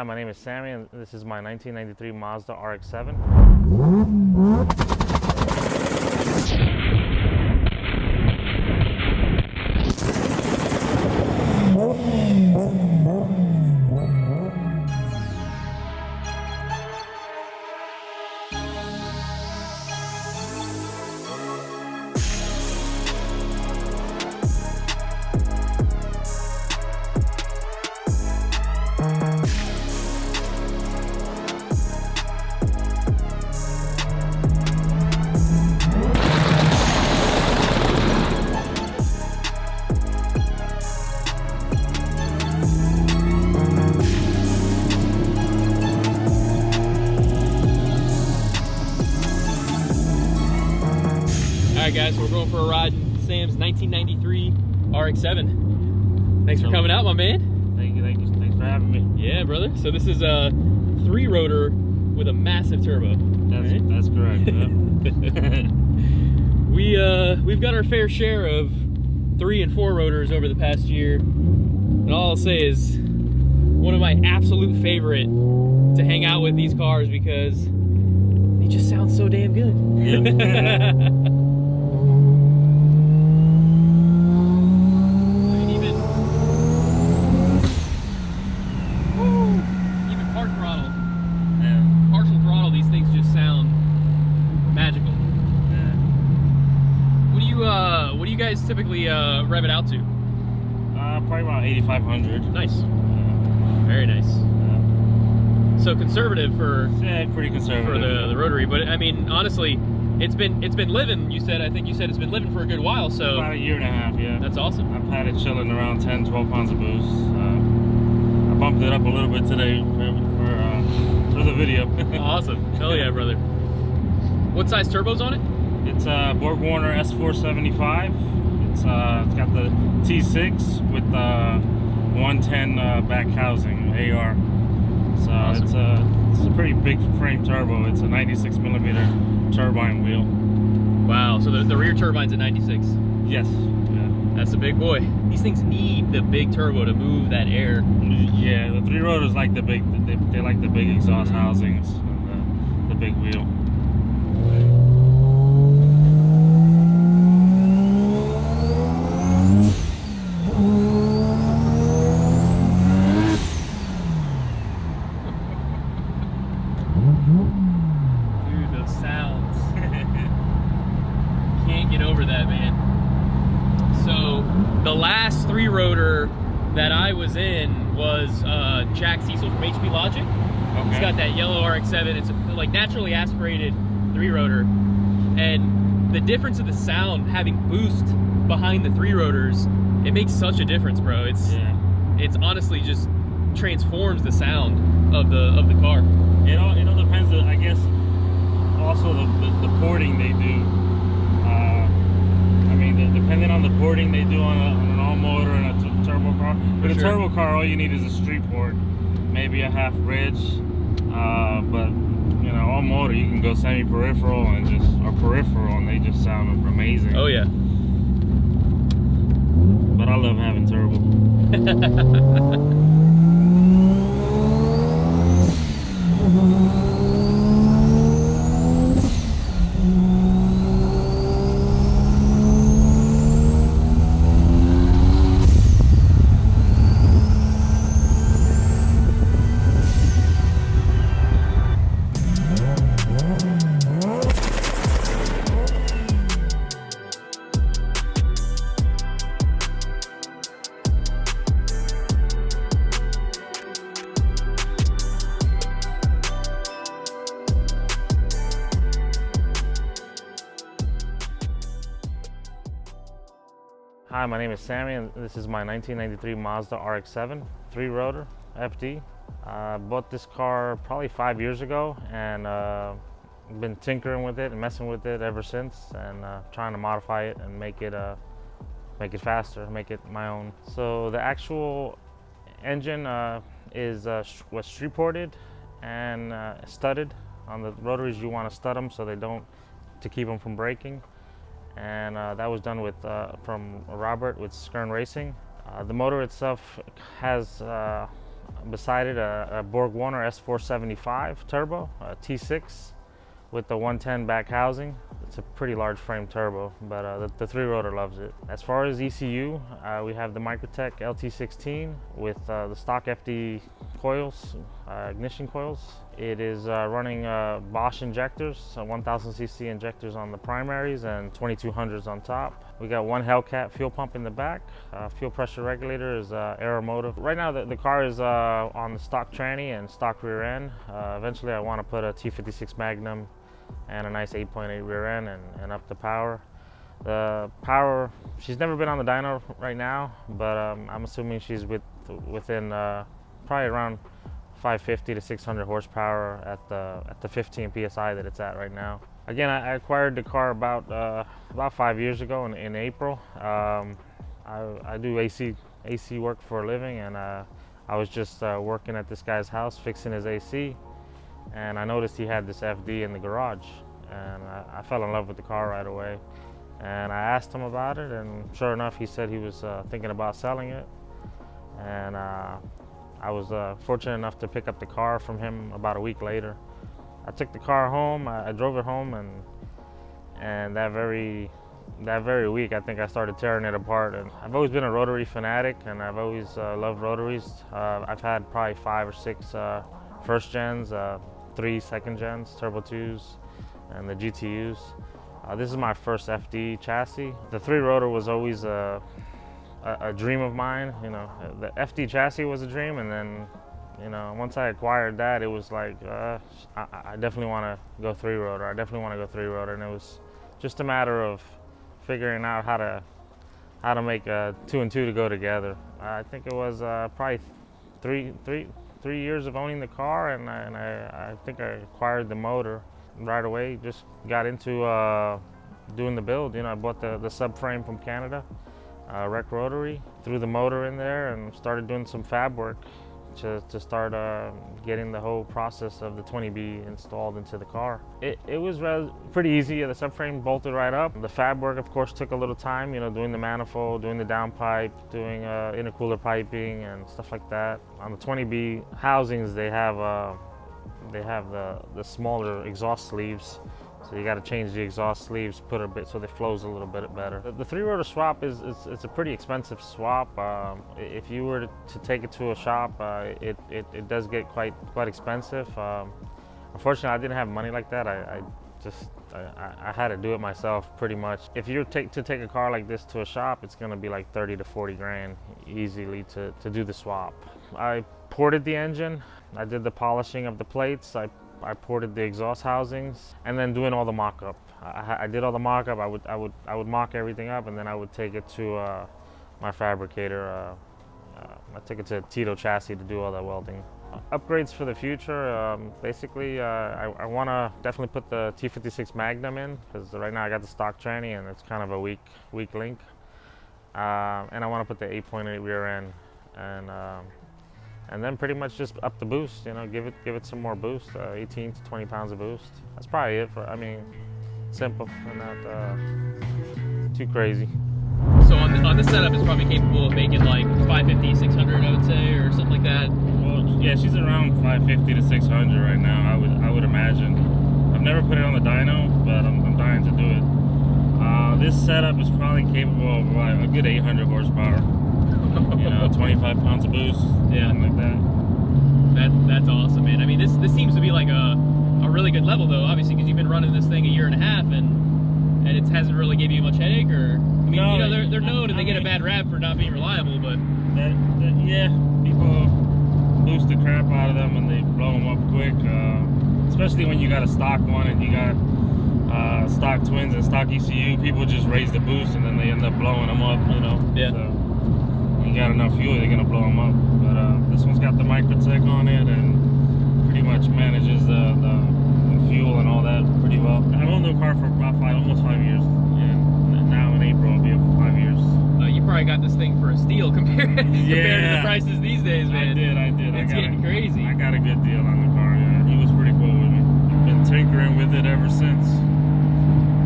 Hi, my name is Sammy, and this is my 1993 Mazda RX-7. Alright guys, so we're going for a ride in Sam's 1993 RX-7. Thanks for coming out, my man. Thank you. Thanks for having me. Yeah, brother. So this is a 3-rotor with a massive turbo. That's correct. Yep. We've got our fair share of 3 and 4 rotors over the past year. And all I'll say is one of my absolute favorite to hang out with these cars because they just sound so damn good. Yep. What do you guys typically rev it out to? Probably about 8,500. Nice. Very nice. So conservative for pretty conservative for the Rotary, but I mean honestly, it's been living. I think you said it's been living for a good while. So about a year and a half. Yeah. That's awesome. I've had it chilling around 10-12 pounds of boost. I bumped it up a little bit today for the video. Awesome. Hell yeah, brother. What size turbos on it? It's a Borg Warner S475. It's got the T6 with 110 back housing AR. So awesome. It's a pretty big frame turbo. It's a 96 millimeter turbine wheel. Wow. So the rear turbine's at 96. Yes. Yeah. That's a big boy. These things need the big turbo to move that air. Yeah. The 3 rotors like the big. They like the big exhaust housings. And the big wheel. Dude, those sounds. Can't get over that, man. So the last 3-rotor that I was in was Jack Cecil from HP Logic. Okay. It's got that yellow RX-7. It's a, like naturally aspirated 3-rotor, and the difference of the sound having boost behind the 3 rotors, it makes such a difference, bro. It's honestly just transforms the sound of the car. It all depends, I guess, also the porting they do. I mean, depending on the porting they do on an all-motor and a turbo car. With a turbo car, all you need is a street port, maybe a half bridge. But, you know, all-motor, you can go semi-peripheral or peripheral, and they just sound amazing. Oh, yeah. But I love having turbo. Hi, my name is Sammy, and this is my 1993 Mazda RX-7 3-rotor FD. I bought this car probably 5 years ago, and been tinkering with it and messing with it ever since, and trying to modify it and make it faster, make it my own. So the actual engine was street ported and studded. On the rotaries, you want to stud them so to keep them from breaking. And that was done with from Robert with Skern Racing. The motor itself has a beside it a Borg Warner S475 turbo, T6 with the 110 back housing. It's a pretty large frame turbo, but the three rotor loves it. As far as ECU, we have the Microtech LT16 with the stock FD coils, ignition coils. It is running Bosch injecters, so 1000cc injectors on the primaries and 2200s on top. We got one Hellcat fuel pump in the back. Fuel pressure regulator is Aeromotive. Right now the car is on the stock tranny and stock rear end. Eventually I want to put a T56 Magnum and a nice 8.8 rear end and up the power. The power, she's never been on the dyno right now, but I'm assuming she's within probably around 550 to 600 horsepower at the 15 psi that it's at right now. Again, I acquired the car about 5 years ago in April. I do AC work for a living, and I was just working at this guy's house fixing his AC. And I noticed he had this FD in the garage, and I fell in love with the car right away. And I asked him about it, and sure enough, he said he was thinking about selling it. And I was fortunate enough to pick up the car from him about a week later. I took the car home, I drove it home, and that very week, I think I started tearing it apart. And I've always been a Rotary fanatic, and I've always loved Rotaries. I've had probably 5 or 6 first gens, 3 second gens, Turbo 2s, and the GTUs. This is my first FD chassis. The 3 rotor was always a dream of mine. You know, the FD chassis was a dream, and then, you know, once I acquired that, it was like, I definitely want to go 3 rotor. I definitely want to go 3 rotor, and it was just a matter of figuring out how to make 2 and 2 to go together. I think it was probably 3 years of owning the car, and I think I acquired the motor right away. Just got into doing the build. You know, I bought the subframe from Canada, Rec Rotary, threw the motor in there, and started doing some fab work to start getting the whole process of the 20B installed into the car. It was pretty easy. The subframe bolted right up. The fab work, of course, took a little time, you know, doing the manifold, doing the downpipe, doing intercooler piping and stuff like that. On the 20B housings, they have the smaller exhaust sleeves. So you got to change the exhaust sleeves, put a bit so they flows a little bit better. The 3 rotor swap it's a pretty expensive swap. If you were to take it to a shop, it does get quite expensive. Unfortunately, I didn't have money like that. I had to do it myself pretty much. If you're to take a car like this to a shop, it's going to be like 30 to 40 grand easily to do the swap. I ported the engine. I did the polishing of the plates. I ported the exhaust housings, and then doing all the mock-up. I did all the mock-up. I would mock everything up, and then I would take it to my fabricator. I took it to Tito Chassis to do all that welding. Upgrades for the future, basically, I want to definitely put the T56 Magnum in, because right now I got the stock tranny, and it's kind of a weak link. And I want to put the 8.8 rear end, and then pretty much just up the boost, you know, give it some more boost, 18 to 20 pounds of boost. That's probably it I mean, simple and not too crazy. So on the setup, it's probably capable of making like 550, 600, I would say, or something like that. Well, yeah, she's around 550 to 600 right now, I would imagine. I've never put it on the dyno, but I'm dying to do it. This setup is probably capable of like a good 800 horsepower. You know, 25 pounds of boost, yeah, something like that. That's awesome, man. I mean, this seems to be like a really good level, though, obviously, because you've been running this thing a year and a half, and it hasn't really given you much headache, or, I mean, no, you know, they're known and they get a bad rap for not being reliable, but yeah, people boost the crap out of them and they blow them up quick, especially when you got a stock one and you got stock twins and stock ECU. People just raise the boost and then they end up blowing them up, you know. Yeah. So, you got enough fuel, they're gonna blow them up. But this one's got the Microtech on it and pretty much manages the fuel and all that pretty well. I've owned the car for about almost 5 years, and now in April it'll be up for 5 years. You probably got this thing for a steal compared to the prices these days, man. I did. It's getting crazy. I got a good deal on the car. Yeah, he was pretty cool with me. I've been tinkering with it ever since.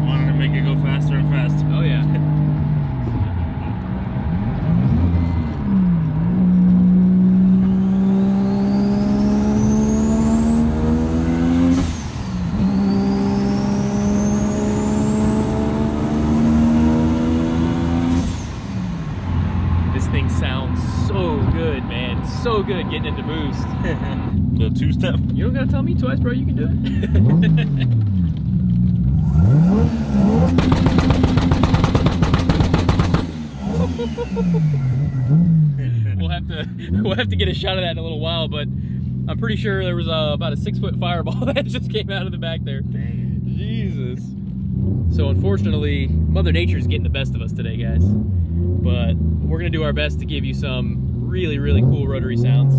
Wanted to make it go faster and faster. Oh yeah. sounds so good, man. So good getting into boost. The two-step. You don't gotta tell me twice, bro. You can do it. We'll have to get a shot of that in a little while, but I'm pretty sure there was about a 6-foot fireball that just came out of the back there. Dang. Jesus. So unfortunately, Mother Nature's getting the best of us today, guys. But we're gonna do our best to give you some really, really cool rotary sounds.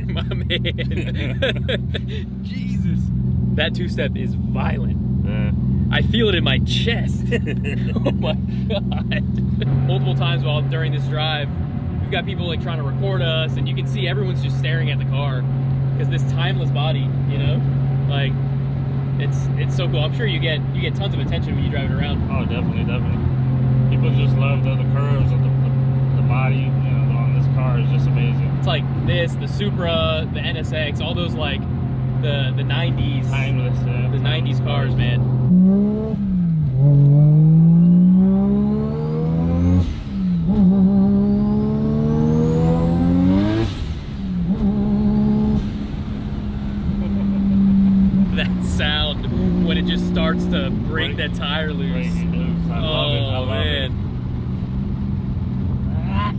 My man. Jesus. That two-step is violent. I feel it in my chest. Oh my God. Multiple times during this drive, we've got people like trying to record us, and you can see everyone's just staring at the car because this timeless body, you know, like it's so cool. I'm sure you get tons of attention when you drive it around. Oh, definitely. People just love the curves of the body, you know, on this car is just amazing. It's like this, the Supra, the NSX, all those like the 90s, timeless, yeah. The 90s cars, man. That sound when it just starts to break that tire loose. I love it. I love it.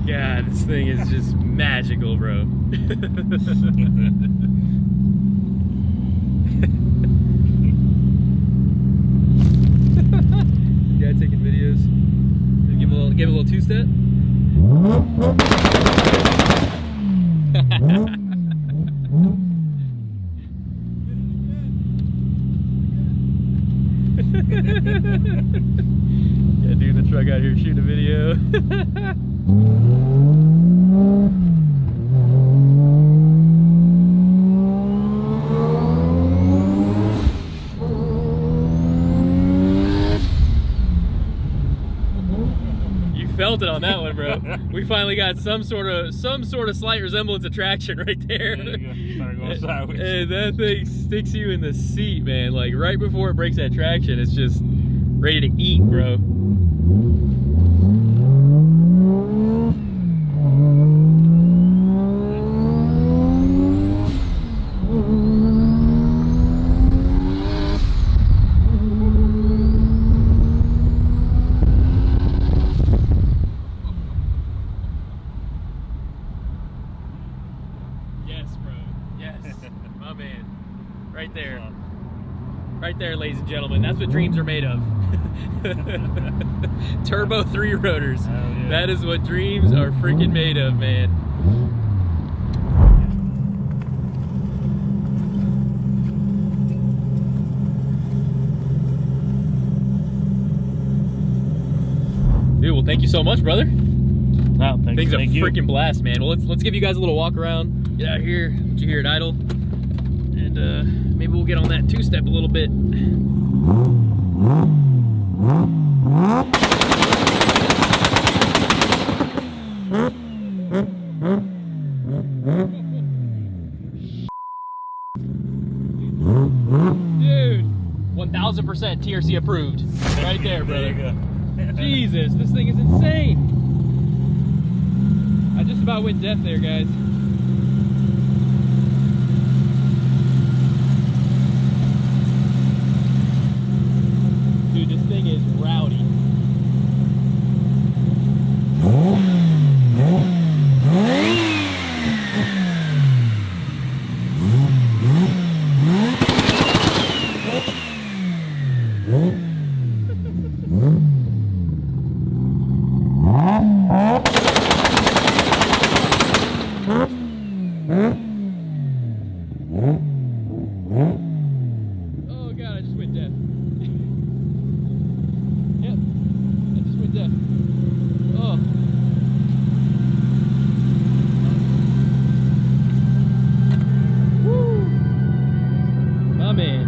God, this thing is just magical, bro. Guy taking videos. Give a little two-step. Yeah, dude in the truck out here shooting a video. You felt it on that one, bro. We finally got some sort of slight resemblance of traction right there. There you go. Start going sideways. And that thing sticks you in the seat, man. Like right before it breaks that traction, it's just ready to eat, bro. My man. Right there. Right there, ladies and gentlemen. That's what dreams are made of. Turbo 3 rotors. Yeah. That is what dreams are freaking made of, man. Dude, well, thank you so much, brother. No, Things are thank you. freaking blast, man. Well, let's give you guys a little walk around. Get out here, let you hear it idle, and maybe we'll get on that two-step a little bit. Dude, 1000% TRC approved. Right there, brother. There you go. Jesus, this thing is insane. I just about went deaf there, guys. Dude, this thing is rowdy. Oh god, I just went deaf. Yep, I just went deaf. Oh. Woo! My man.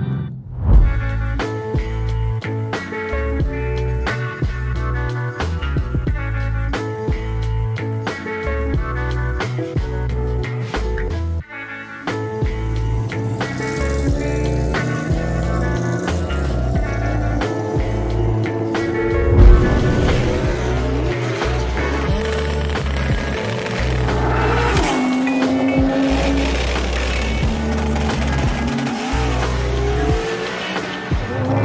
it.